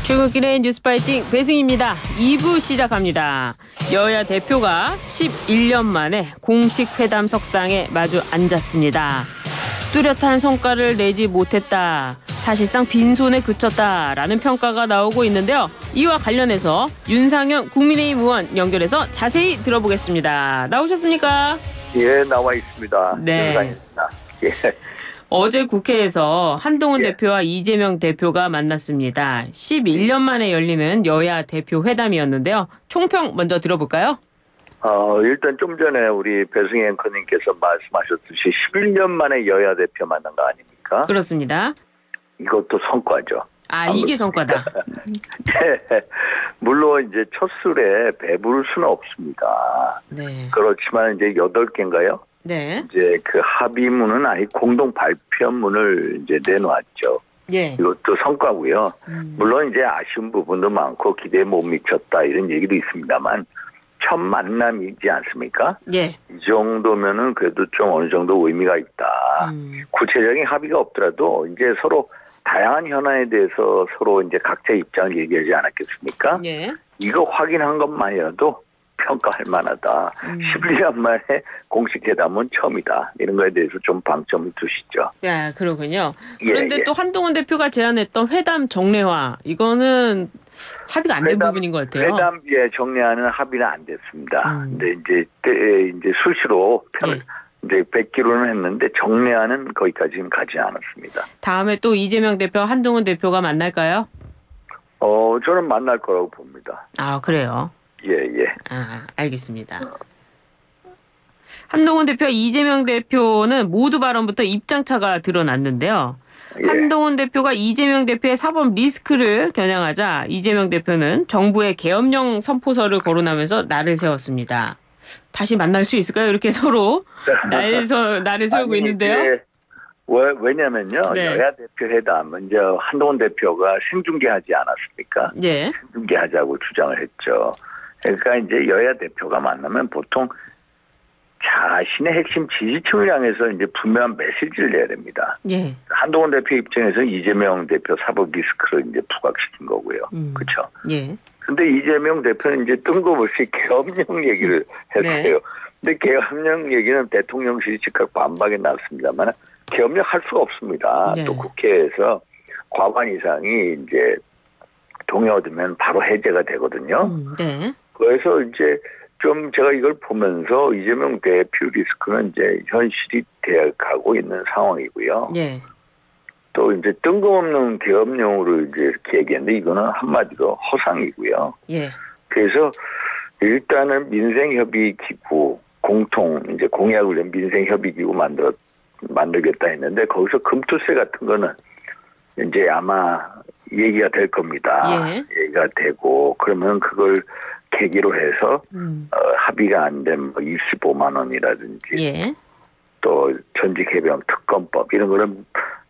출근길의 뉴스파이팅 배승입니다. 2부 시작합니다. 여야 대표가 11년 만에 공식 회담 석상에 마주 앉았습니다. 뚜렷한 성과를 내지 못했다. 사실상 빈손에 그쳤다라는 평가가 나오고 있는데요. 이와 관련해서 윤상현 국민의힘 의원 연결해서 자세히 들어보겠습니다. 나오셨습니까? 예, 나와 있습니다. 네. 윤상현입니다. 예. 어제 국회에서 한동훈 대표와 이재명 대표가 만났습니다. 11년 만에 열리는 여야 대표 회담이었는데요. 총평 먼저 들어볼까요? 일단 좀 전에 우리 배승희 앵커님께서 말씀하셨듯이 11년 만에 여야 대표 만난 거 아닙니까? 그렇습니다. 이것도 성과죠. 이게 성과다. 네. 물론 이제 첫 술에 배부를 수는 없습니다. 네. 그렇지만 이제 8개인가요? 네. 이제 그 합의문은 아니 공동 발표문을 이제 내놓았죠. 예. 이것도 성과고요. 물론 이제 아쉬운 부분도 많고 기대에 못 미쳤다 이런 얘기도 있습니다만 첫 만남이지 않습니까? 예. 이 정도면은 그래도 좀 어느 정도 의미가 있다. 구체적인 합의가 없더라도 이제 서로 다양한 현안에 대해서 서로 이제 각자의 입장을 얘기하지 않았겠습니까? 예. 이거 확인한 것만이라도 평가할 만하다. 11년 만에 공식 회담은 처음이다. 이런 거에 대해서 좀 방점을 두시죠. 야, 그렇군요. 그런데 예. 또 한동훈 대표가 제안했던 회담 정례화, 이거는 합의가 안 된 부분인 것 같아요. 회담 정례화는 합의는 안 됐습니다. 근데 이제 수시로 이제 뵙기로는 했는데 정례화는 거기까지는 가지 않았습니다. 다음에 또 이재명 대표, 한동훈 대표가 만날까요? 저는 만날 거라고 봅니다. 그래요. 예. 알겠습니다. 한동훈 대표와 이재명 대표는 모두 발언부터 입장차가 드러났는데요. 예. 한동훈 대표가 이재명 대표의 사법 리스크를 겨냥하자 이재명 대표는 정부의 계엄령 선포서를 거론하면서 날을 세웠습니다. 다시 만날 수 있을까요? 이렇게 서로 날을 세우고 있는데요. 왜냐면요. 네. 여야 대표 회담 먼저 한동훈 대표가 생중계하지 않았습니까? 예. 생중계하자고 주장을 했죠. 그러니까 이제 여야 대표가 만나면 보통 자신의 핵심 지지층을 향해서 이제 분명한 메시지를 내야 됩니다. 예. 한동훈 대표 입장에서 이재명 대표 사법 리스크를 이제 부각시킨 거고요. 그렇죠? 예. 근데 이재명 대표는 이제 뜬금없이 계엄령 얘기를 했어요. 근데 계엄령 얘기는 대통령실이 즉각 반박에 나왔습니다만 계엄령 할 수가 없습니다. 네. 또 국회에서 과반 이상이 이제 동의 얻으면 바로 해제가 되거든요. 네. 그래서 이제 좀 제가 이걸 보면서 이재명 대표 리스크는 이제 현실이 되어가고 있는 상황이고요. 예. 또 또 이제 뜬금없는 계엄령으로 이제 이렇게 얘기했는데 이거는 한마디로 허상이고요. 예. 그래서 일단은 민생협의기구 공통 이제 공약을 낸 민생협의기구 만들겠다 했는데 거기서 금투세 같은 거는 이제 아마 얘기가 될 겁니다. 예. 얘기가 되고 그러면 그걸 계기로 해서 합의가 안 된 25만 원이라든지 예. 또 전직 해병 특검법 이런 거는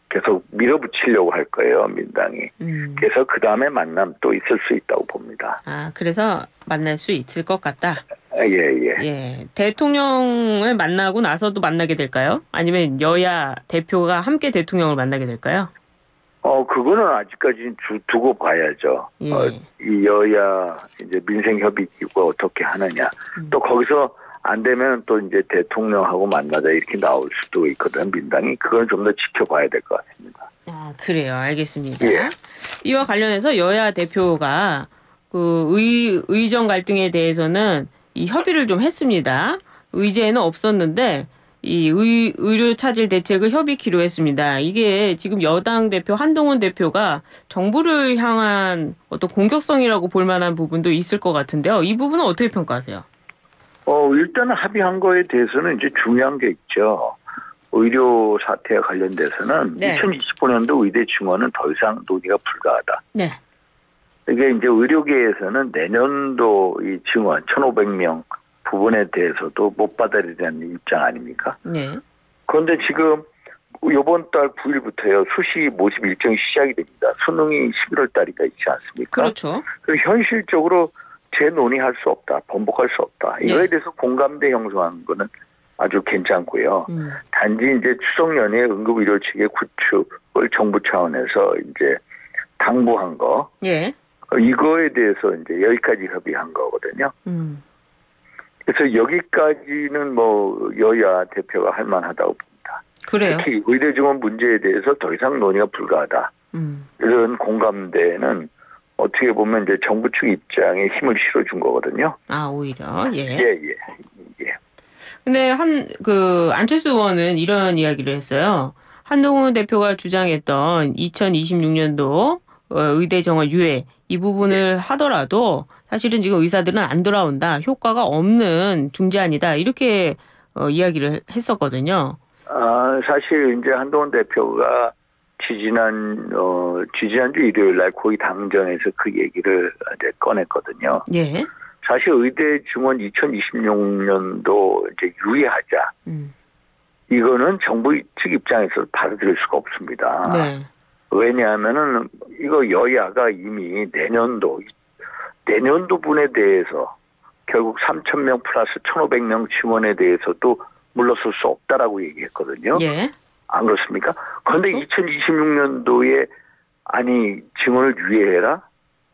계속 밀어붙이려고 할 거예요, 민당이. 그래서 그 다음에 만남 또 있을 수 있다고 봅니다. 그래서 만날 수 있을 것 같다. 예. 대통령을 만나고 나서도 만나게 될까요? 아니면 여야 대표가 함께 대통령을 만나게 될까요? 그거는 아직까지는 두고 봐야죠. 예. 이 여야 이제 민생협의기구가 어떻게 하느냐. 또 거기서 안 되면 또 이제 대통령하고 만나자 이렇게 나올 수도 있거든, 민당이. 그건 좀 더 지켜봐야 될 것 같습니다. 그래요. 알겠습니다. 예. 이와 관련해서 여야 대표가 그 의정 갈등에 대해서는 이 협의를 좀 했습니다. 의제에는 없었는데 이 의료 차질 대책을 협의키로 했습니다. 이게 지금 여당 대표 한동훈 대표가 정부를 향한 어떤 공격성이라고 볼 만한 부분도 있을 것 같은데요. 이 부분은 어떻게 평가하세요? 일단은 합의한 거에 대해서는 이제 중요한 게 있죠. 의료 사태와 관련돼서는 2025년도 의대 증원은 더 이상 논의가 불가하다. 네. 이게 이제 의료계에서는 내년도 이 증원 1,500명 부분에 대해서도 못 받아들이는 입장 아닙니까? 네. 그런데 지금 이번 달 9일부터요 수시 모집 일정이 시작이 됩니다. 수능이 11월 달이가 있지 않습니까? 그렇죠. 그리고 현실적으로 재논의할 수 없다, 번복할 수 없다. 이거에 대해서 공감대 형성한 거는 아주 괜찮고요. 단지 이제 추석 연휴에 응급의료 체계 구축을 정부 차원에서 이제 당부한 거. 예. 이거에 대해서 이제 여기까지 협의한 거거든요. 그래서 여기까지는 뭐 여야 대표가 할 만하다고 봅니다. 그래요? 특히 의대 증원 문제에 대해서 더 이상 논의가 불가하다. 이런 공감대는 어떻게 보면 이제 정부 측 입장에 힘을 실어준 거거든요. 아, 오히려. 예. 예. 근데 안철수 의원은 이런 이야기를 했어요. 한동훈 대표가 주장했던 2026년도 의대 정원 유예 이 부분을 하더라도 사실은 지금 의사들은 안 돌아온다. 효과가 없는 중재안이다. 이렇게 이야기를 했었거든요. 사실 이제 한동훈 대표가 지지난주 일요일 날 고위 당정에서 그 얘기를 이제 꺼냈거든요. 예. 사실 의대 증원 2026년도 이제 유예하자. 이거는 정부 측 입장에서 받아들일 수가 없습니다. 네. 왜냐하면은 이거 여야가 이미 내년도분에 대해서 결국 3,000명 플러스 1,500명 증원에 대해서도 물러설 수 없다라고 얘기했거든요. 예. 안 그렇습니까? 그런데 그렇죠? 2026년도에 증원을 유예해라?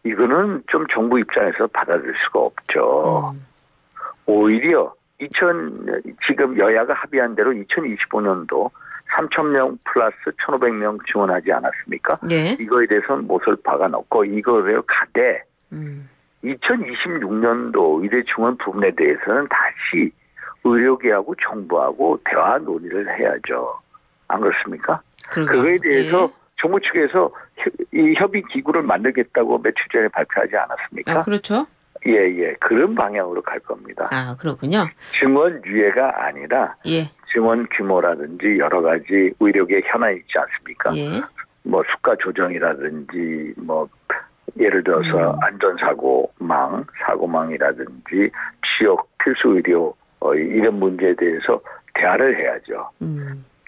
이거는 좀 정부 입장에서 받아들일 수가 없죠. 오히려 지금 여야가 합의한 대로 2025년도 3,000명 플러스 1,500명 증원하지 않았습니까? 예. 이거에 대해서는 못을 박아놓고 이거를 가되 2026년도 의대 증원 부분에 대해서는 다시 의료계하고 정부하고 대화 논의를 해야죠. 안 그렇습니까? 그거에 대해서 정부 측에서 이 협의 기구를 만들겠다고 며칠 전에 발표하지 않았습니까? 그렇죠. 예. 그런 방향으로 갈 겁니다. 그렇군요. 증원 유예가 아니라 증원 규모라든지 여러 가지 의료계 현안이 있지 않습니까? 예. 뭐 수가 조정이라든지 뭐 예를 들어서 사고망이라든지 지역 필수 의료 이런 문제에 대해서 대화를 해야죠.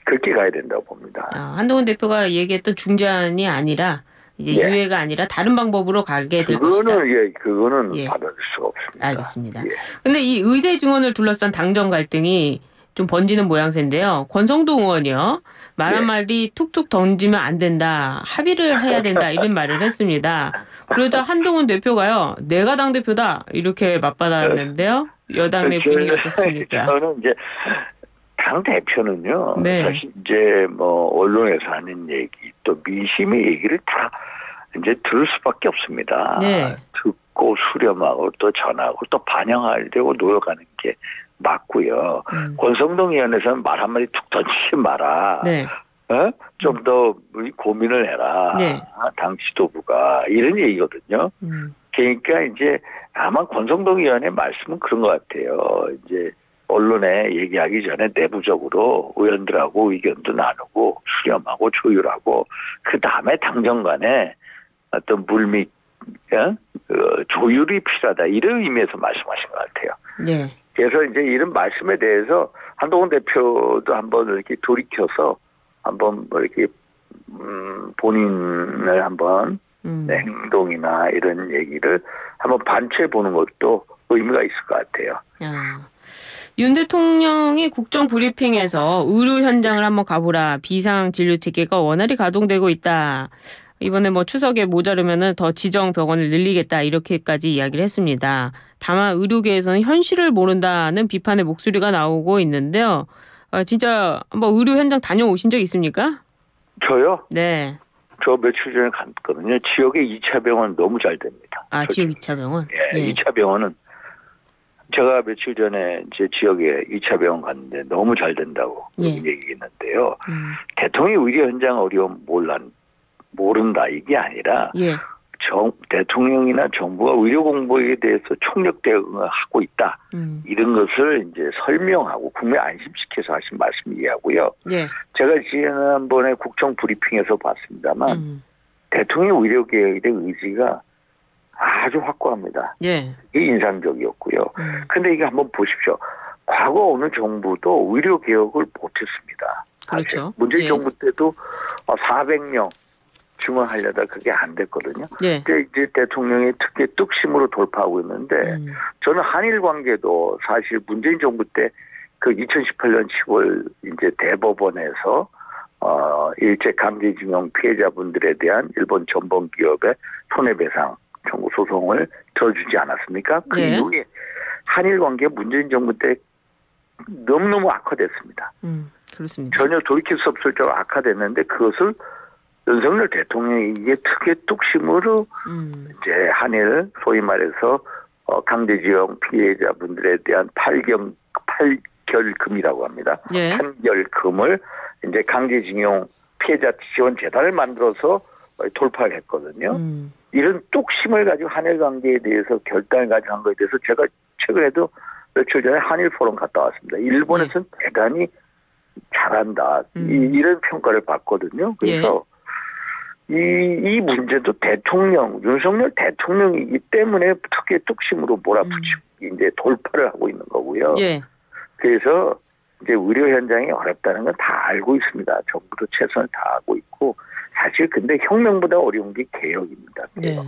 그렇게 가야 된다고 봅니다. 한동훈 대표가 얘기했던 중재안이 아니라 이제 유예가 아니라 다른 방법으로 가게 될 것이다. 그거는 받아들일 수가 없습니다. 알겠습니다. 근데 이 의대 증원을 둘러싼 당정 갈등이 좀 번지는 모양새인데요. 권성동 의원이요. 말 한마디 툭툭 던지면 안 된다. 합의를 해야 된다. 이런 말을 했습니다. 그러자 한동훈 대표가요. 내가 당대표다. 이렇게 맞받았는데요. 여당 내 분위기 어떻습니까? 저는 이제 당 대표는요. 사실 이제 뭐 언론에서 하는 얘기 또 민심의 얘기를 다 이제 들을 수밖에 없습니다. 듣고 수렴하고 또 전하고 또 반영하려고 노력하는 게 맞고요. 권성동 의원에서는 말 한마디 툭 던지지 마라. 좀 더 고민을 해라. 당 지도부가 이런 얘기거든요. 그러니까 이제 아마 권성동 의원의 말씀은 그런 것 같아요. 이제 언론에 얘기하기 전에 내부적으로 의원들하고 의견도 나누고 수렴하고 조율하고 그 다음에 당정 간에 어떤 물밑 조율이 필요하다 이런 의미에서 말씀하신 것 같아요. 그래서 이제 이런 말씀에 대해서 한동훈 대표도 한번 이렇게 돌이켜서 한번 뭐 이렇게 본인을 한번 행동이나 이런 얘기를 한번 반추해 보는 것도 의미가 있을 것 같아요. 윤 대통령이 국정 브리핑에서 의료 현장을 한번 가보라. 비상 진료 체계가 원활히 가동되고 있다. 이번에 뭐 추석에 모자르면은 더 지정 병원을 늘리겠다 이렇게까지 이야기를 했습니다. 다만 의료계에서는 현실을 모른다는 비판의 목소리가 나오고 있는데요. 진짜 한번 의료 현장 다녀오신 적 있습니까? 저요? 네. 저 며칠 전에 갔거든요. 지역의 2차 병원 너무 잘 됩니다. 지역 2차 병원? 2차 병원은 제가 며칠 전에 제 지역에 2차 병원 갔는데 너무 잘 된다고 얘기했는데요. 대통령이 의료 현장 어려움 모른다 이게 아니라 대통령이나 정부가 의료 공복에 대해서 총력 대응을 하고 있다. 이런 것을 이제 설명하고 국민 안심시켜서 하신 말씀 이해하고요. 제가 지난번에 국정 브리핑에서 봤습니다만 대통령 의료개혁에 대한 의지가 아주 확고합니다. 이게 인상적이었고요. 근데 이게 한번 보십시오. 과거 어느 정부도 의료개혁을 못했습니다. 그렇죠. 문재인 정부 때도 400명 증원하려다 그게 안 됐거든요. 근데 이제 대통령이 특히 뚝심으로 돌파하고 있는데 저는 한일 관계도 사실 문재인 정부 때 그 2018년 10월 이제 대법원에서 일제 강제징용 피해자분들에 대한 일본 전범 기업의 손해배상 청구 소송을 들어주지 않았습니까? 그 네. 이후에 한일 관계 문재인 정부 때 너무너무 악화됐습니다. 그렇습니다. 전혀 돌이킬 수 없을 정도로 악화됐는데 그것을 윤석열 대통령이 이게 특혜 뚝심으로 이제 한일 소위 말해서 강제징용 피해자분들에 대한 판결금이라고 합니다. 예. 판결금을 이제 강제징용 피해자 지원 재단을 만들어서 돌파를 했거든요. 이런 뚝심을 가지고 한일 관계에 대해서 결단을 가지고 한 거에 대해서 제가 최근에도 며칠 전에 한일 포럼 갔다 왔습니다. 일본에서는 대단히 잘한다. 이런 평가를 받거든요. 그래서 이 문제도 윤석열 대통령이기 때문에 특히 뚝심으로 몰아붙이고 이제 돌파를 하고 있는 거고요. 예. 그래서 이제 의료 현장이 어렵다는 건 다 알고 있습니다. 정부도 최선을 다하고 있고 사실 근데 혁명보다 어려운 게 개혁입니다. 개혁.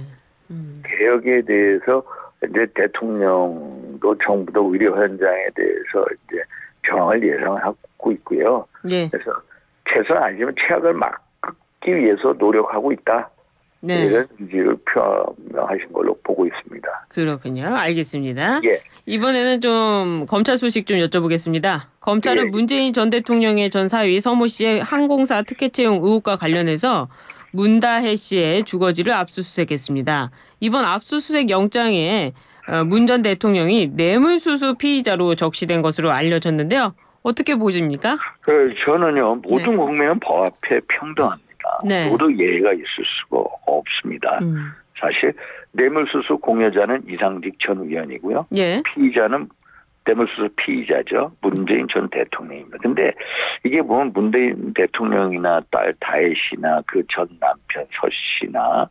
개혁에 대해서 이제 대통령도 정부도 의료 현장에 대해서 이제 병을 예상을 하고 있고요. 예. 그래서 최선 아니지만 최악을 막기 위해서 노력하고 있다. 네. 이런 의지를 표명하신 걸로 보고 있습니다. 그렇군요. 알겠습니다. 예. 이번에는 좀 검찰 소식 좀 여쭤보겠습니다. 검찰은 예. 문재인 전 대통령의 전 사위 서모 씨의 항공사 특혜 채용 의혹과 관련해서 문다혜 씨의 주거지를 압수수색했습니다. 이번 압수수색 영장에 문 전 대통령이 뇌물수수 피의자로 적시된 것으로 알려졌는데요. 어떻게 보십니까? 저는요 모든 국민은 법 앞에 평등합니다. 네. 모두 예외가 있을 수가 없습니다. 사실 뇌물수수 공여자는 이상직 전 의원이고요. 예. 피의자는 뇌물수수 피의자죠. 문재인 전 대통령입니다. 근데 이게 보면 문재인 대통령이나 딸 다혜 씨나 그 전 남편 서 씨나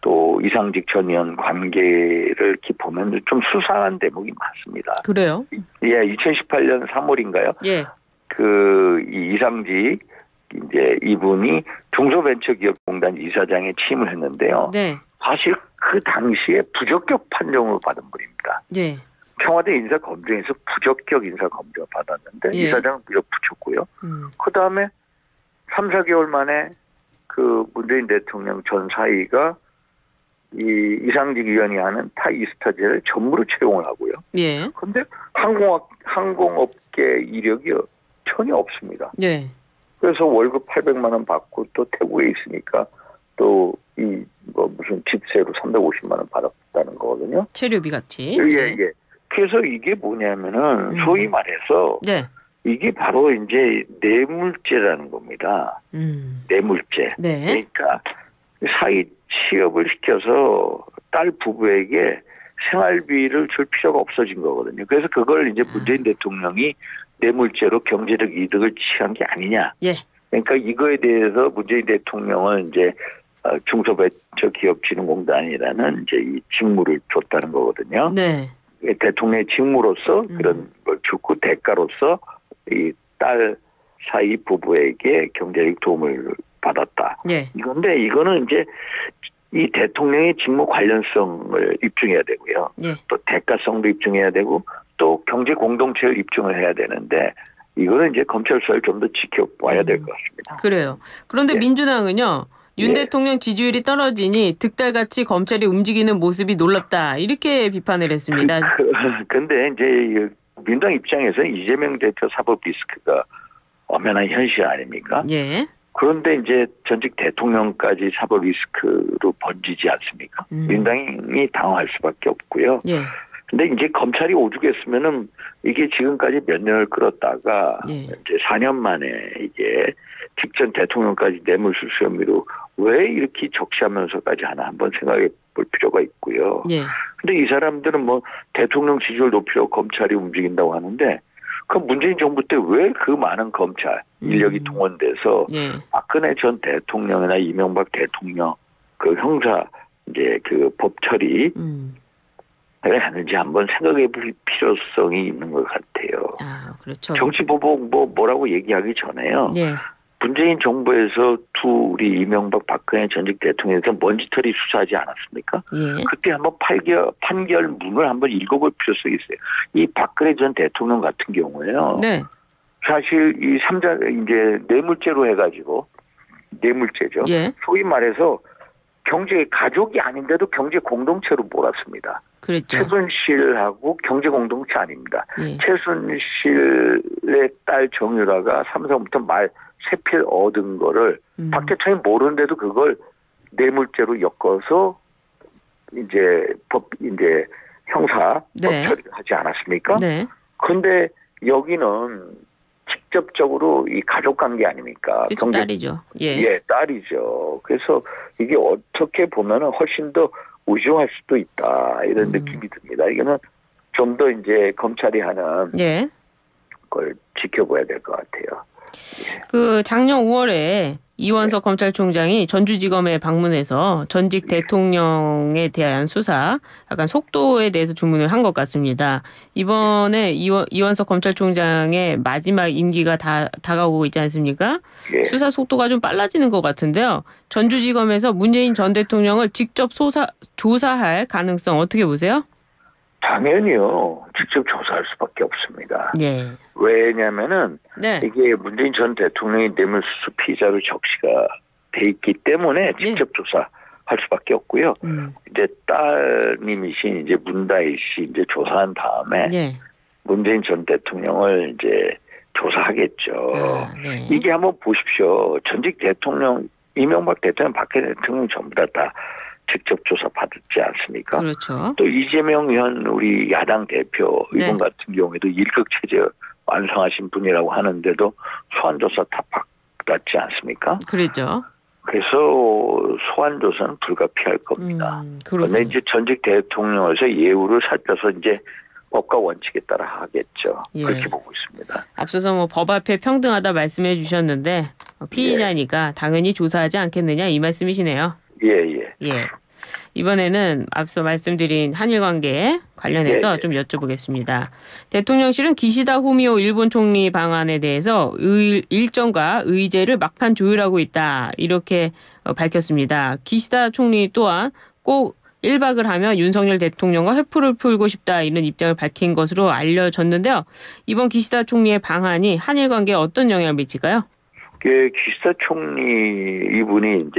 또 이상직 전 의원 관계를 이렇게 보면 좀 수상한 대목이 많습니다. 그래요? 예, 2018년 3월인가요? 예. 이상직 이제 이분이 중소벤처기업공단 이사장에 취임을 했는데요. 네. 사실 그 당시에 부적격 판정을 받은 분입니다. 예. 청와대 인사검증에서 부적격 인사검증을 받았는데 예. 이사장은 무려 붙였고요. 그 다음에 3, 4개월 만에 그 문재인 대통령 전 사위가 이 이상직 의원이 하는 타이스타제를 전무로 채용을 하고요. 예. 그런데 항공업계 이력이 전혀 없습니다. 예. 그래서 월급 800만 원 받고 또 태국에 있으니까 또 무슨 집세로 350만 원 받았다는 거거든요. 체류비 같이. 예. 그래서 이게 뭐냐면은 소위 말해서 네. 이게 바로 이제 뇌물죄라는 겁니다. 뇌물죄. 네. 그러니까 사이 취업을 시켜서 딸 부부에게 생활비를 줄 필요가 없어진 거거든요. 그래서 그걸 이제 문재인 대통령이 뇌물죄로 경제적 이득을 취한 게 아니냐. 예. 그러니까 이거에 대해서 문재인 대통령은 이제 중소벤처기업진흥공단이라는 이제 이 직무를 줬다는 거거든요. 네. 대통령의 직무로서 그런 걸 주고 대가로서 이 딸 사이 부부에게 경제적 도움을 받았다. 예. 이건데 이거는 이제 이 대통령의 직무 관련성을 입증해야 되고요. 예. 또 대가성도 입증해야 되고 또 경제 공동체를 입증을 해야 되는데 이거는 이제 검찰 수사를 좀 더 지켜봐야 될 것 같습니다. 그래요. 그런데 예. 민주당은요. 윤 예. 대통령 지지율이 떨어지니 득달같이 검찰이 움직이는 모습이 놀랍다. 이렇게 비판을 했습니다. 근데 이제 민주당 입장에서는 이재명 대표 사법 리스크가 엄연한 현실 아닙니까? 예. 그런데 이제 전직 대통령까지 사법 리스크로 번지지 않습니까? 민주당이 당황할 수밖에 없고요. 예. 근데 이제 검찰이 오죽했으면은 이게 지금까지 몇 년을 끌었다가 예. 이제 4년 만에 이게 직전 대통령까지 뇌물수수 혐의로 왜 이렇게 적시하면서까지 하나 한번 생각해 볼 필요가 있고요. 예. 근데 이 사람들은 뭐 대통령 지지율 높이려고 검찰이 움직인다고 하는데 그 문재인 정부 때 왜 그 많은 검찰 인력이 동원돼서 예. 박근혜 전 대통령이나 이명박 대통령 그 형사 이제 그 법 처리 왜 하는지 한번 생각해 볼 필요성이 있는 것 같아요. 아, 그렇죠. 정치 보복 뭐라고 얘기하기 전에요. 예. 문재인 정부에서 우리 이명박 박근혜 전직 대통령에서 먼지털이 수사하지 않았습니까? 예. 그때 한번 판결문을 한번 읽어볼 필요성이 있어요. 이 박근혜 전 대통령 같은 경우에요. 네. 사실 이 삼자 이제 뇌물죄로 해가지고 뇌물죄죠. 예. 소위 말해서 경제 가족이 아닌데도 경제 공동체로 몰았습니다. 그랬죠. 최순실하고 경제 공동체 아닙니다. 예. 최순실의 딸 정유라가 삼성부터 말 세필 얻은 거를 박재창이 모르는데도 그걸 뇌물죄로 엮어서 이제 형사 네. 처리하지 않았습니까? 네. 그런데 여기는 직접적으로 이 가족 관계 아닙니까? 그렇죠. 딸이죠. 예. 예, 딸이죠. 그래서 이게 어떻게 보면은 훨씬 더 우중할 수도 있다 이런 느낌이 듭니다. 이거는 좀 더 이제 검찰이 하는 예. 걸 지켜봐야 될 것 같아요. 그 작년 5월에 이원석 검찰총장이 전주지검에 방문해서 전직 대통령에 대한 수사, 약간 속도에 대해서 주문을 한 것 같습니다. 이번에 이원석 검찰총장의 마지막 임기가 다가오고 있지 않습니까? 예. 수사 속도가 좀 빨라지는 것 같은데요. 전주지검에서 문재인 전 대통령을 직접 조사할 가능성 어떻게 보세요? 당연히요. 직접 조사할 수밖에 없습니다. 예. 왜냐면은 네. 이게 문재인 전 대통령이 뇌물수수 피의자로 적시가 돼 있기 때문에 직접 조사할 수밖에 없고요. 이제 따님이신 이제 문다희 씨 이제 조사한 다음에 예. 문재인 전 대통령을 이제 조사하겠죠. 아, 네. 이게 한번 보십시오. 전직 대통령 이명박 대통령, 박근혜 대통령 전부 다 직접 조사 받았지 않습니까? 그렇죠. 또 이재명 현 우리 야당 대표 이분 같은 경우에도 일극 체제 완성하신 분이라고 하는데도 소환 조사 다 받았지 않습니까? 그렇죠. 그래서 소환 조사는 불가피할 겁니다. 그런데 이제 전직 대통령에서 예우를 살펴서 이제 법과 원칙에 따라 하겠죠. 예. 그렇게 보고 있습니다. 앞서서 뭐 법 앞에 평등하다 말씀해 주셨는데 피의자니까 당연히 조사하지 않겠느냐 이 말씀이시네요. 예. 이번에는 앞서 말씀드린 한일 관계 관련해서 좀 여쭤보겠습니다. 대통령실은 기시다 후미오 일본 총리 방안에 대해서 일정과 의제를 막판 조율하고 있다 이렇게 밝혔습니다. 기시다 총리 또한 꼭 1박을 하며 윤석열 대통령과 회푸를 풀고 싶다 이런 입장을 밝힌 것으로 알려졌는데요. 이번 기시다 총리의 방안이 한일 관계에 어떤 영향을 미칠까요? 기시다 총리 이분이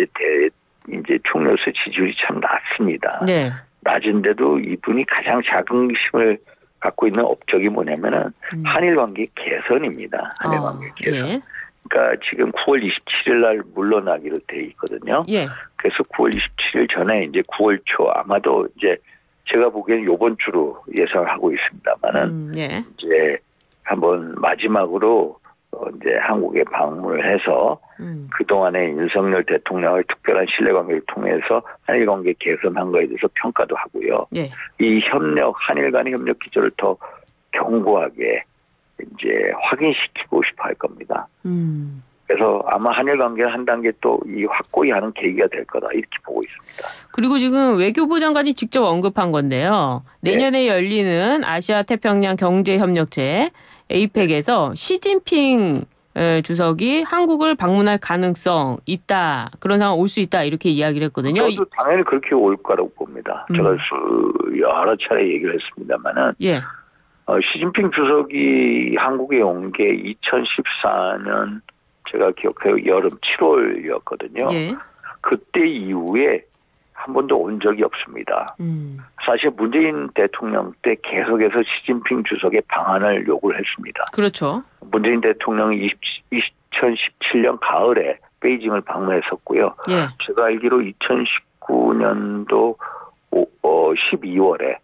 이제 총리로서 지지율이 참 낮습니다. 네. 낮은데도 이분이 가장 자긍심을 갖고 있는 업적이 뭐냐면은 한일 관계 개선입니다. 한일 관계 개선. 예. 그러니까 지금 9월 27일 날 물러나기로 돼 있거든요. 예. 그래서 9월 27일 전에 이제 9월 초 아마도 이제 제가 보기에는 이번 주로 예상하고 있습니다만은 이제 한번 마지막으로 이제 한국에 방문을 해서 그동안에 윤석열 대통령의 특별한 신뢰관계를 통해서 한일 관계 개선한 거에 대해서 평가도 하고요. 예. 이 한일 간의 협력 기조를 더 견고하게 이제 확인시키고 싶어 할 겁니다. 그래서 아마 한일 관계를 한 단계 또 이 확고히 하는 계기가 될 거다 이렇게 보고 있습니다. 그리고 지금 외교부 장관이 직접 언급한 건데요. 내년에 열리는 아시아 태평양 경제협력체 APEC에서 시진핑 주석이 한국을 방문할 가능성 있다. 그런 상황 올 수 있다. 이렇게 이야기를 했거든요. 저도 당연히 그렇게 올 거라고 봅니다. 제가 여러 차례 얘기를 했습니다마는 시진핑 주석이 한국에 온 게 2014년 제가 기억해요. 여름 7월이었거든요. 예. 그때 이후에 한 번도 온 적이 없습니다. 사실 문재인 대통령 때 계속해서 시진핑 주석의 방한을 요구를 했습니다. 그렇죠. 문재인 대통령이 2017년 가을에 베이징을 방문했었고요. 예. 제가 알기로 2019년도 12월에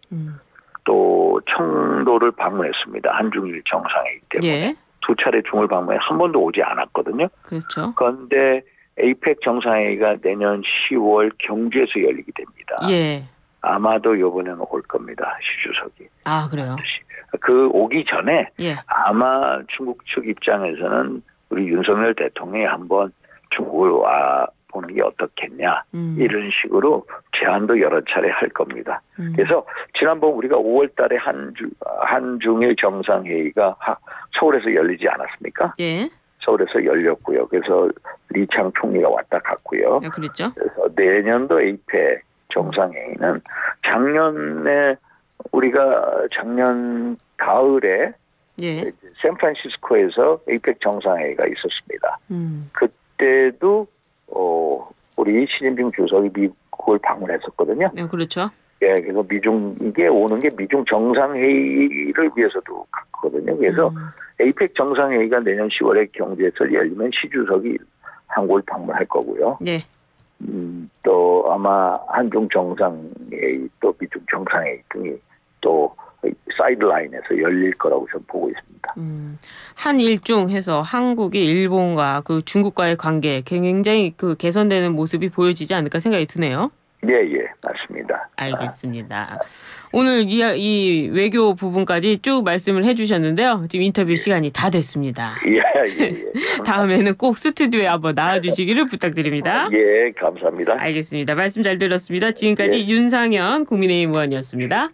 또 청도를 방문했습니다. 한중일 정상회의 때문에. 예. 두 차례 중을 방문해 한 번도 오지 않았거든요. 그렇죠. 그런데 APEC 정상회의가 내년 10월 경주에서 열리게 됩니다. 예. 아마도 이번에는 올 겁니다. 시 주석이. 아, 그래요? 그 오기 전에 예. 아마 중국 측 입장에서는 우리 윤석열 대통령이 한번 중국을 와 보는 게 어떻겠냐 이런 식으로 제안도 여러 차례 할 겁니다. 그래서 지난번 우리가 5월 달에 한중일 정상회의가 서울에서 열리지 않았습니까? 예. 서울에서 열렸고요. 그래서 리창 총리가 왔다 갔고요. 그랬죠. 그래서 내년도 APEC 정상회의는 우리가 작년 가을에 샌프란시스코에서 APEC 정상회의가 있었습니다. 그때도 우리 시진핑 주석이 미국 그걸 방문했었거든요. 네, 그렇죠. 예, 그래서 이게 오는 게 미중 정상회의를 위해서도 갔거든요. 그래서 에이펙 정상회의가 내년 10월에 경제에서 열리면 시 주석이 한국을 방문할 거고요. 네. 또 아마 한중 정상회의 또 미중 정상회의 등이 또 사이드라인에서 열릴 거라고 저는 보고 있습니다. 한일중 해서 한국이 일본과 그 중국과의 관계 굉장히 그 개선되는 모습이 보여지지 않을까 생각이 드네요. 예, 맞습니다. 알겠습니다. 오늘 이 외교 부분까지 쭉 말씀을 해주셨는데요. 지금 인터뷰 시간이 다 됐습니다. 예. 다음에는 꼭 스튜디오에 한번 나와주시기를 부탁드립니다. 예, 감사합니다. 알겠습니다. 말씀 잘 들었습니다. 지금까지 윤상현 국민의힘 의원이었습니다.